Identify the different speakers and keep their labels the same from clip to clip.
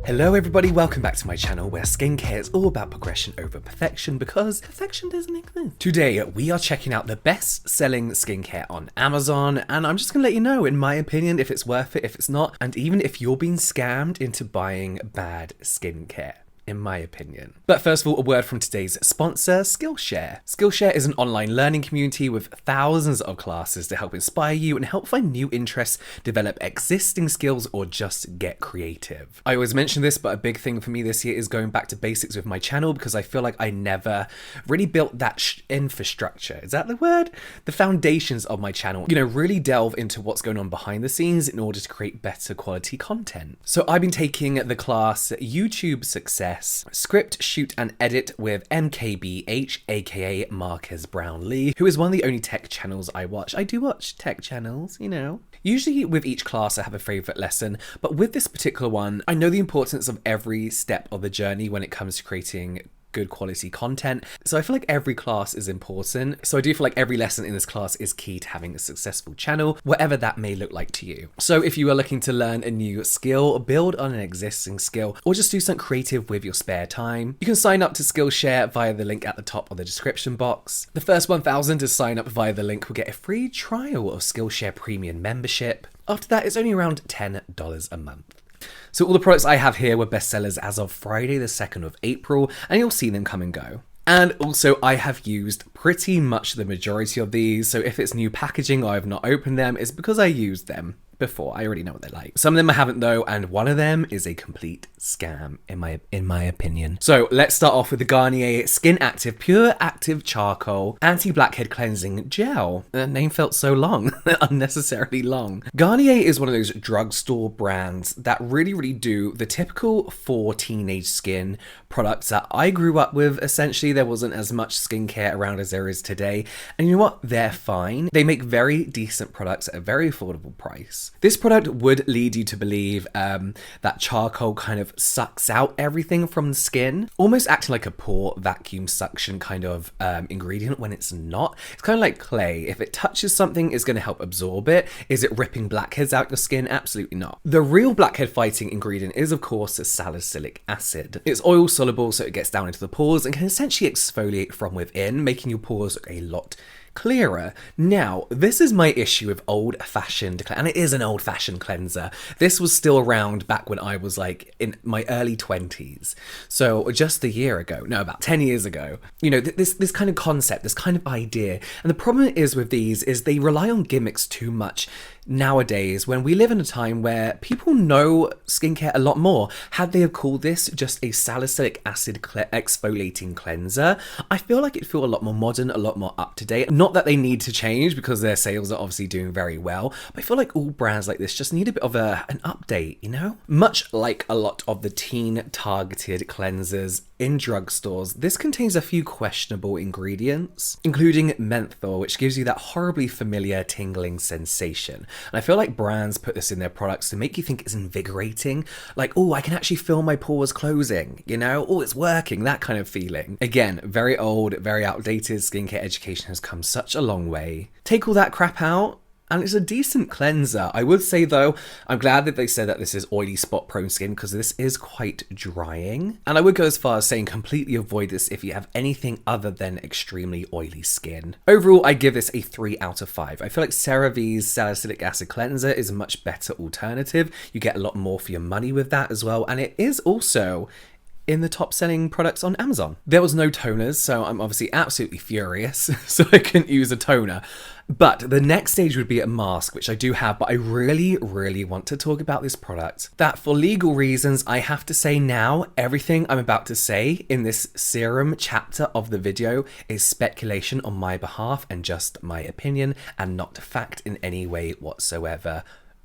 Speaker 1: Hello everybody, welcome back to my channel where skincare is all about progression over perfection because perfection doesn't exist. Today we are checking out the best selling skincare on Amazon, and I'm just gonna let you know, in my opinion, if it's worth it, if it's not, and even if you're being scammed into buying bad skincare. In my opinion. But first of all, a word from today's sponsor, Skillshare. Skillshare is an online learning community with thousands of classes to help inspire you and help find new interests, develop existing skills, or just get creative. I always mention this, but a big thing for me this year is going back to basics with my channel because I feel like I never really built that infrastructure. Is that the word? The foundations of my channel. Really delve into what's going on behind the scenes in order to create better quality content. So I've been taking the class YouTube Success, Script, Shoot and Edit with MKBH, aka Marques Brownlee, who is one of the only tech channels I watch. I do watch tech channels, Usually with each class I have a favourite lesson, but with this particular one, I know the importance of every step of the journey when it comes to creating good quality content. So I feel like every class is important. So I do feel like every lesson in this class is key to having a successful channel, whatever that may look like to you. So if you are looking to learn a new skill, build on an existing skill, or just do something creative with your spare time, you can sign up to Skillshare via the link at the top of the description box. The first 1,000 to sign up via the link will get a free trial of Skillshare Premium membership. After that, it's only around $10 a month. So all the products I have here were bestsellers as of Friday the 2nd of April, and you'll see them come and go. And also I have used pretty much the majority of these, so if it's new packaging or I've not opened them, it's because I used them before. I already know what they're like. Some of them I haven't though, and one of them is a complete scam in my opinion. So let's start off with the Garnier Skin Active Pure Active Charcoal Anti-Blackhead Cleansing Gel. The name felt so long, unnecessarily long. Garnier is one of those drugstore brands that really do the typical for teenage skin products that I grew up with. Essentially, there wasn't as much skincare around as there is today, and you know what? They're fine. They make very decent products at a very affordable price. This product would lead you to believe that charcoal kind of sucks out everything from the skin, almost acting like a pore vacuum suction kind of ingredient when it's not. It's kind of like clay. If it touches something, it's going to help absorb it. Is it ripping blackheads out your skin? Absolutely not. The real blackhead fighting ingredient is, of course, salicylic acid. It's oil soluble, so it gets down into the pores and can essentially exfoliate from within, making your pores look a lot clearer. Now, this is my issue with old-fashioned, and it is an old-fashioned cleanser. This was still around back when I was like in my early 20s. So just a year ago, no, about 10 years ago. This kind of concept, this kind of idea. And the problem is with these is they rely on gimmicks too much nowadays when we live in a time where people know skincare a lot more. Had they have called this just a salicylic acid exfoliating cleanser, I feel like it'd feel a lot more modern, a lot more up to date. Not that they need to change because their sales are obviously doing very well, but I feel like all brands like this just need a bit of an update, Much like a lot of the teen targeted cleansers in drugstores, this contains a few questionable ingredients, including menthol, which gives you that horribly familiar tingling sensation. And I feel like brands put this in their products to make you think it's invigorating, like, oh, I can actually feel my pores closing, oh, it's working, that kind of feeling. Again, very old, very outdated. Skincare education has come such a long way. Take all that crap out, and it's a decent cleanser. I would say though, I'm glad that they said that this is oily spot prone skin because this is quite drying. And I would go as far as saying completely avoid this if you have anything other than extremely oily skin. Overall, I give this a 3 out of 5. I feel like CeraVe's salicylic acid cleanser is a much better alternative. You get a lot more for your money with that as well. And it is also in the top selling products on Amazon. There was no toners, so I'm obviously absolutely furious, so I couldn't use a toner. But the next stage would be a mask, which I do have, but I really want to talk about this product. That for legal reasons, I have to say now, everything I'm about to say in this serum chapter of the video is speculation on my behalf and just my opinion and not fact in any way whatsoever.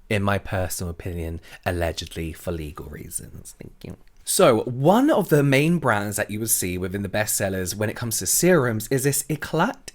Speaker 1: In my personal opinion, allegedly for legal reasons. Thank you. So one of the main brands that you will see within the bestsellers when it comes to serums is this Eclat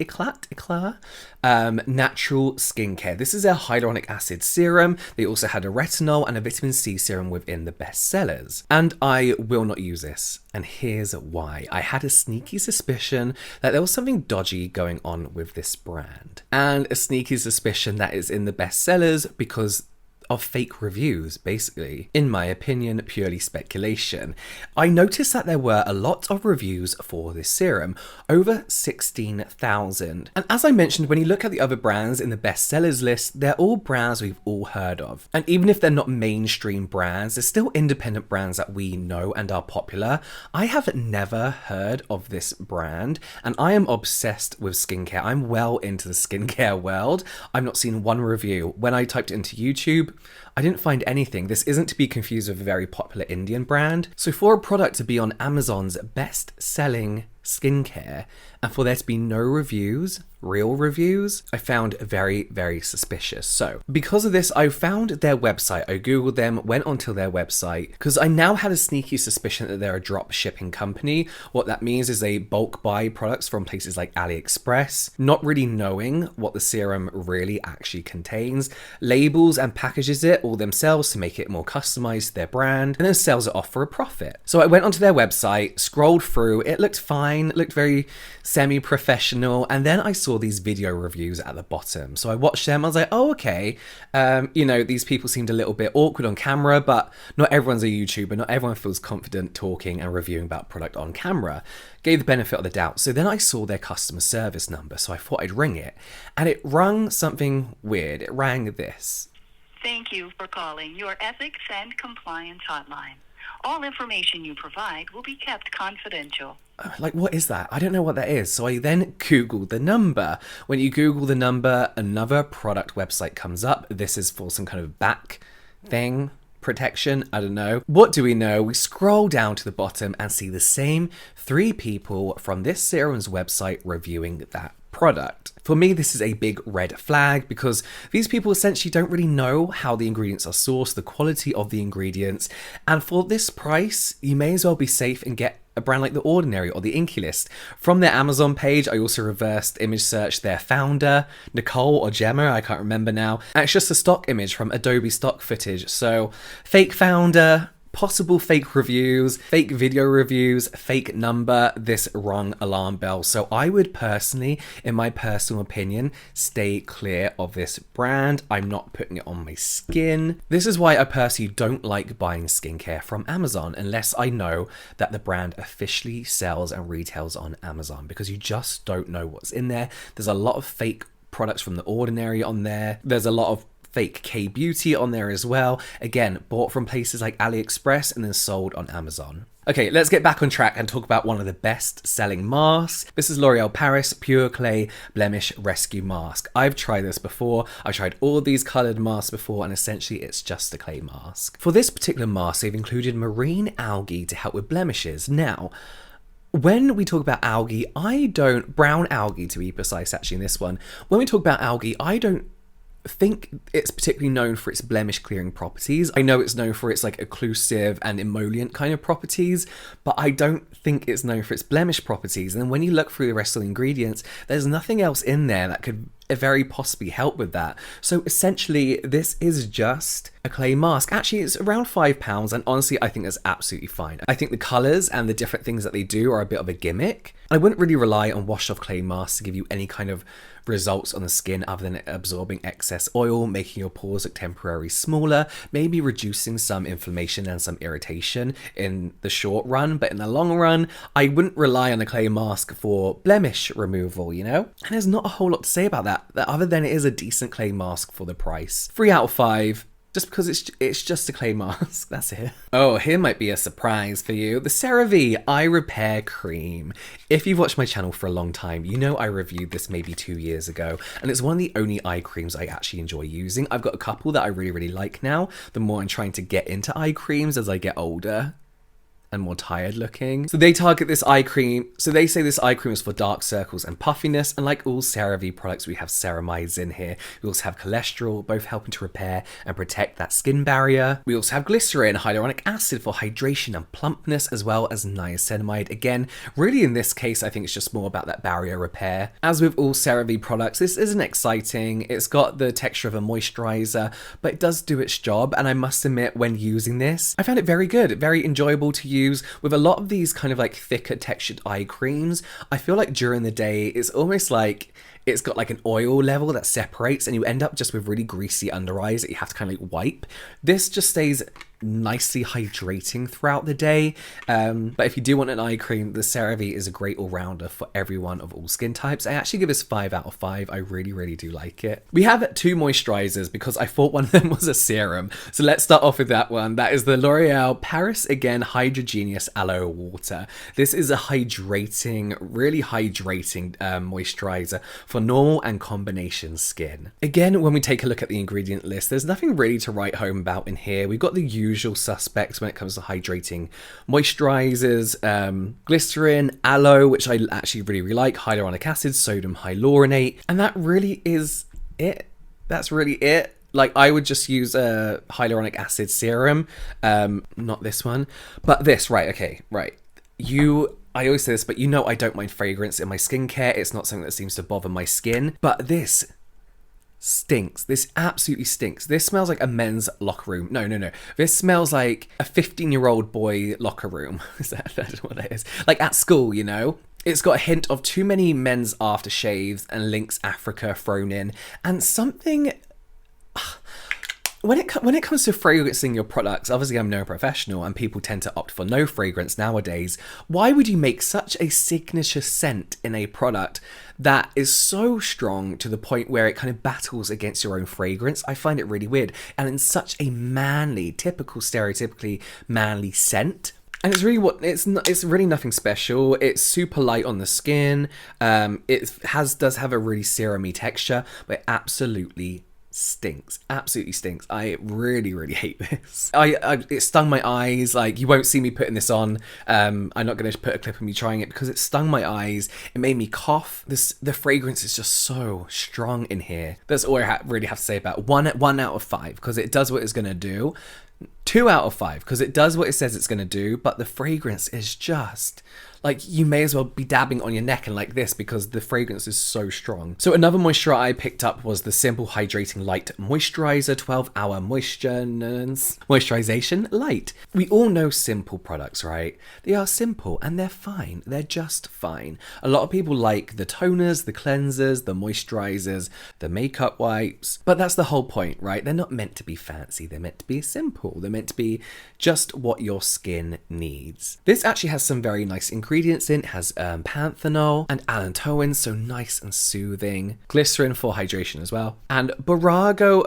Speaker 1: Natural Skincare. This is a hyaluronic acid serum. They also had a retinol and a vitamin C serum within the bestsellers. And I will not use this. And here's why. I had a sneaky suspicion that there was something dodgy going on with this brand. And a sneaky suspicion that is in the bestsellers because of fake reviews, basically. In my opinion, purely speculation. I noticed that there were a lot of reviews for this serum, over 16,000. And as I mentioned, when you look at the other brands in the bestsellers list, they're all brands we've all heard of. And even if they're not mainstream brands, they're still independent brands that we know and are popular. I have never heard of this brand, and I am obsessed with skincare. I'm well into the skincare world. I've not seen one review. When I typed it into YouTube, I didn't find anything. This isn't to be confused with a very popular Indian brand. So for a product to be on Amazon's best-selling skincare and for there to be no reviews, real reviews, I found very, very suspicious. So because of this, I found their website. I googled them, went onto their website, because I now had a sneaky suspicion that they're a drop shipping company. What that means is they bulk buy products from places like AliExpress, not really knowing what the serum really actually contains, labels and packages it all themselves to make it more customized to their brand, and then sells it off for a profit. So I went onto their website, scrolled through, it looked fine, it looked very semi-professional, and then I saw these video reviews at the bottom. So I watched them, I was like, oh, okay, you know, these people seemed a little bit awkward on camera, but not everyone's a YouTuber, not everyone feels confident talking and reviewing about product on camera. Gave the benefit of the doubt. So then I saw their customer service number, so I thought I'd ring it, and it rang something weird. It rang this.
Speaker 2: Thank you for calling your Ethics and Compliance Hotline. All information you provide will be kept confidential.
Speaker 1: Like, what is that? I don't know what that is. So I then Googled the number. When you Google the number, another product website comes up. This is for some kind of back thing, protection, I don't know. What do we know? We scroll down to the bottom and see the same 3 people from this serum's website reviewing that product. For me, this is a big red flag because these people essentially don't really know how the ingredients are sourced, the quality of the ingredients, and for this price, you may as well be safe and get a brand like The Ordinary or the Inkey List. From their Amazon page, I also reversed image searched their founder, Nicole or Gemma, I can't remember now, and it's just a stock image from Adobe stock footage. So, fake founder, possible fake reviews, fake video reviews, fake number, this rung alarm bell. So I would personally, in my personal opinion, stay clear of this brand. I'm not putting it on my skin. This is why I personally don't like buying skincare from Amazon unless I know that the brand officially sells and retails on Amazon, because you just don't know what's in there. There's a lot of fake products from The Ordinary on there. There's a lot of fake K-beauty on there as well. Again, bought from places like AliExpress and then sold on Amazon. Okay, let's get back on track and talk about one of the best-selling masks. This is L'Oreal Paris Pure Clay Blemish Rescue Mask. I've tried this before. I've tried all of these coloured masks before, and essentially it's just a clay mask. For this particular mask, they've included marine algae to help with blemishes. Now, when we talk about algae, brown algae to be precise actually in this one, when we talk about algae, I don't think it's particularly known for its blemish clearing properties. I know it's known for its like occlusive and emollient kind of properties, but I don't think it's known for its blemish properties. And then when you look through the rest of the ingredients, there's nothing else in there that could very possibly help with that. So essentially, this is just a clay mask. Actually, it's around £5, and honestly, I think that's absolutely fine. I think the colours and the different things that they do are a bit of a gimmick. I wouldn't really rely on wash-off clay masks to give you any kind of results on the skin other than absorbing excess oil, making your pores look temporarily smaller, maybe reducing some inflammation and some irritation in the short run, but in the long run, I wouldn't rely on a clay mask for blemish removal, you know? And there's not a whole lot to say about that other than it is a decent clay mask for the price. 3 out of 5. Just because it's just a clay mask, that's it. Oh, here might be a surprise for you. The CeraVe Eye Repair Cream. If you've watched my channel for a long time, you know I reviewed this maybe 2 years ago, and it's one of the only eye creams I actually enjoy using. I've got a couple that I really, really like now, the more I'm trying to get into eye creams as I get older and more tired looking. So they target this eye cream. So they say this eye cream is for dark circles and puffiness. And like all CeraVe products, we have ceramides in here. We also have cholesterol, both helping to repair and protect that skin barrier. We also have glycerin, hyaluronic acid for hydration and plumpness, as well as niacinamide. Again, really in this case, I think it's just more about that barrier repair. As with all CeraVe products, this isn't exciting. It's got the texture of a moisturizer, but it does do its job. And I must admit, when using this, I found it very good, very enjoyable to use. With a lot of these kind of like thicker textured eye creams, I feel like during the day it's almost like it's got like an oil level that separates, and you end up just with really greasy under eyes that you have to kind of like wipe. This just stays nicely hydrating throughout the day, but if you do want an eye cream, the CeraVe is a great all-rounder for everyone of all skin types. I actually give this 5 out of 5. I really do like it. We have 2 moisturizers because I thought one of them was a serum, so let's start off with that one. That is the L'Oreal Paris Again Hydrogenious Aloe Water. This is a really hydrating moisturizer for normal and combination skin. Again, when we take a look at the ingredient list, there's nothing really to write home about in here. We've got the usual suspects when it comes to hydrating moisturizers, glycerin, aloe, which I actually really like, hyaluronic acid, sodium hyaluronate, and that really is it. That's really it. Like, I would just use a hyaluronic acid serum, not this one, but this, right, okay, right. I always say this, but I don't mind fragrance in my skincare. It's not something that seems to bother my skin, but this stinks. This absolutely stinks. This smells like a men's locker room. No. This smells like a 15-year-old boy locker room. That's what it is. Like at school, It's got a hint of too many men's aftershaves and Lynx Africa thrown in, and something... When it comes to fragrancing your products, obviously I'm no professional and people tend to opt for no fragrance nowadays. Why would you make such a signature scent in a product that is so strong to the point where it kind of battles against your own fragrance? I find it really weird. And in such a manly, stereotypically manly scent. And it's really nothing special. It's super light on the skin. It does have a really serum-y texture, but it absolutely absolutely stinks. I really hate this. It stung my eyes. Like, you won't see me putting this on. I'm not going to put a clip of me trying it because it stung my eyes. It made me cough. The fragrance is just so strong in here. That's all I really have to say about it. 1 out of 5 because it does what it's going to do. 2 out of 5 because it does what it says it's going to do, but the fragrance is just... like, you may as well be dabbing on your neck and like this because the fragrance is so strong. So another moisturizer I picked up was the Simple Hydrating Light Moisturizer 12-Hour Moisturization Light. We all know Simple products, right? They are simple and they're fine. They're just fine. A lot of people like the toners, the cleansers, the moisturizers, the makeup wipes, but that's the whole point, right? They're not meant to be fancy. They're meant to be simple. They're meant to be just what your skin needs. This actually has some very nice ingredients in. It has panthenol and allantoin, so nice and soothing. Glycerin for hydration as well. And Borago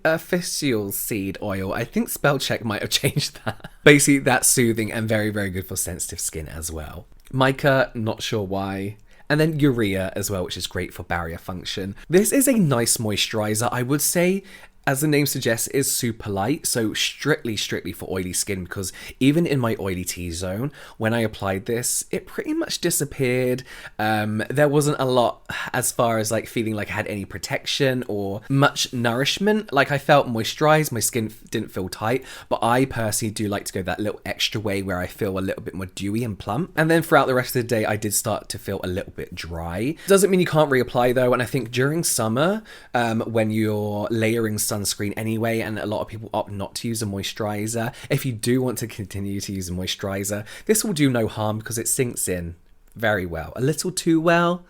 Speaker 1: official seed oil. I think spell check might have changed that. Basically, that's soothing and very good for sensitive skin as well. Mica, not sure why. And then urea as well, which is great for barrier function. This is a nice moisturizer, I would say. As the name suggests, it is super light, so strictly for oily skin, because even in my oily T-zone, when I applied this, it pretty much disappeared. There wasn't a lot as far as like feeling like I had any protection or much nourishment. Like, I felt moisturized, my skin didn't feel tight, but I personally do like to go that little extra way where I feel a little bit more dewy and plump. And then throughout the rest of the day, I did start to feel a little bit dry. Doesn't mean you can't reapply though, and I think during summer, when you're layering sunscreen anyway, and a lot of people opt not to use a moisturizer, if you do want to continue to use a moisturizer, this will do no harm because it sinks in very well, a little too well.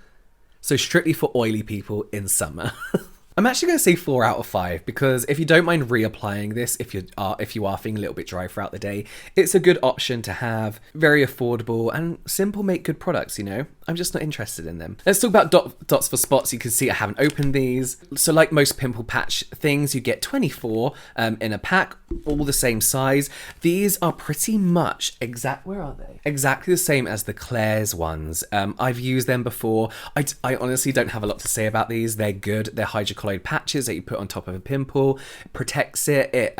Speaker 1: So strictly for oily people in summer. I'm actually going to say 4 out of 5 because if you don't mind reapplying this, if you are feeling a little bit dry throughout the day, it's a good option to have. Very affordable and simple, make good products, I'm just not interested in them. Let's talk about dots for spots. You can see I haven't opened these. So like most pimple patch things, you get 24 in a pack, all the same size. These are pretty much where are they? Exactly the same as the Klairs ones. I've used them before. I honestly don't have a lot to say about these. They're good. They're hydrocolloid patches that you put on top of a pimple. It protects it. It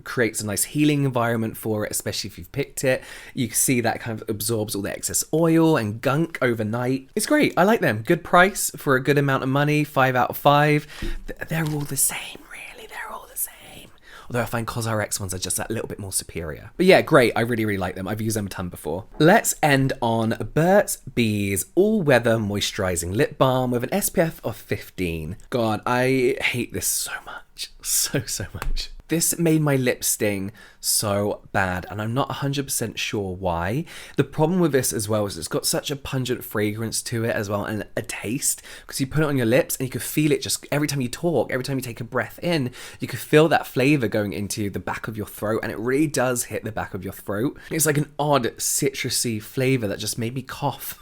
Speaker 1: creates a nice healing environment for it, especially if you've picked it. You can see that kind of absorbs all the excess oil and gunk overnight. It's great. I like them. Good price for a good amount of money. 5 out of 5. They're all the same, really. They're all the same. Although I find COSRX ones are just that little bit more superior. But yeah, great. I really like them. I've used them a ton before. Let's end on Burt's Bees All-Weather Moisturizing Lip Balm with an SPF of 15. God, I hate this so much. So much. This made my lips sting so bad, and I'm not 100% sure why. The problem with this as well is it's got such a pungent fragrance to it as well, and a taste, because you put it on your lips and you can feel it just every time you talk, every time you take a breath in, you can feel that flavour going into the back of your throat, and it really does hit the back of your throat. It's like an odd citrusy flavour that just made me cough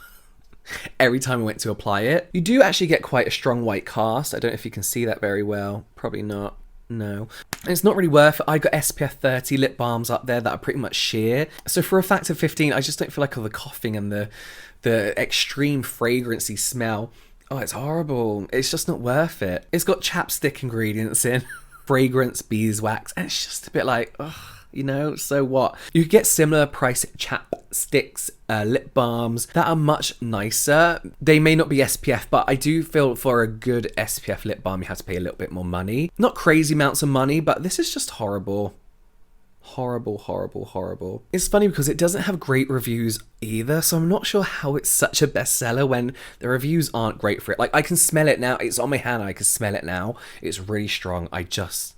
Speaker 1: every time I went to apply it. You do actually get quite a strong white cast. I don't know if you can see that very well. Probably not. No. And it's not really worth it. I got SPF 30 lip balms up there that are pretty much sheer. So for a factor 15, I just don't feel like all the coughing and the extreme fragrancy smell. Oh, it's horrible. It's just not worth it. It's got chapstick ingredients in, fragrance, beeswax, and it's just a bit like, ugh. You know, so what? You could get similar price chapsticks, lip balms that are much nicer. They may not be SPF, but I do feel for a good SPF lip balm, you have to pay a little bit more money. Not crazy amounts of money, but this is just horrible. Horrible, horrible, horrible. It's funny because it doesn't have great reviews either, so I'm not sure how it's such a bestseller when the reviews aren't great for it. Like, I can smell it now. It's on my hand. I can smell it now. It's really strong. I just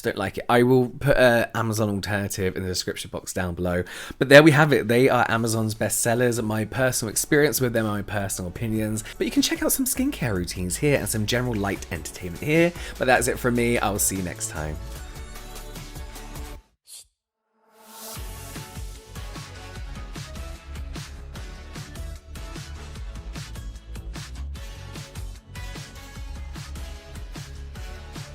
Speaker 1: don't like it. I will put an Amazon alternative in the description box down below. But there we have it. They are Amazon's best sellers. My personal experience with them, my personal opinions. But you can check out some skincare routines here and some general light entertainment here. But that's it from me. I will see you next time.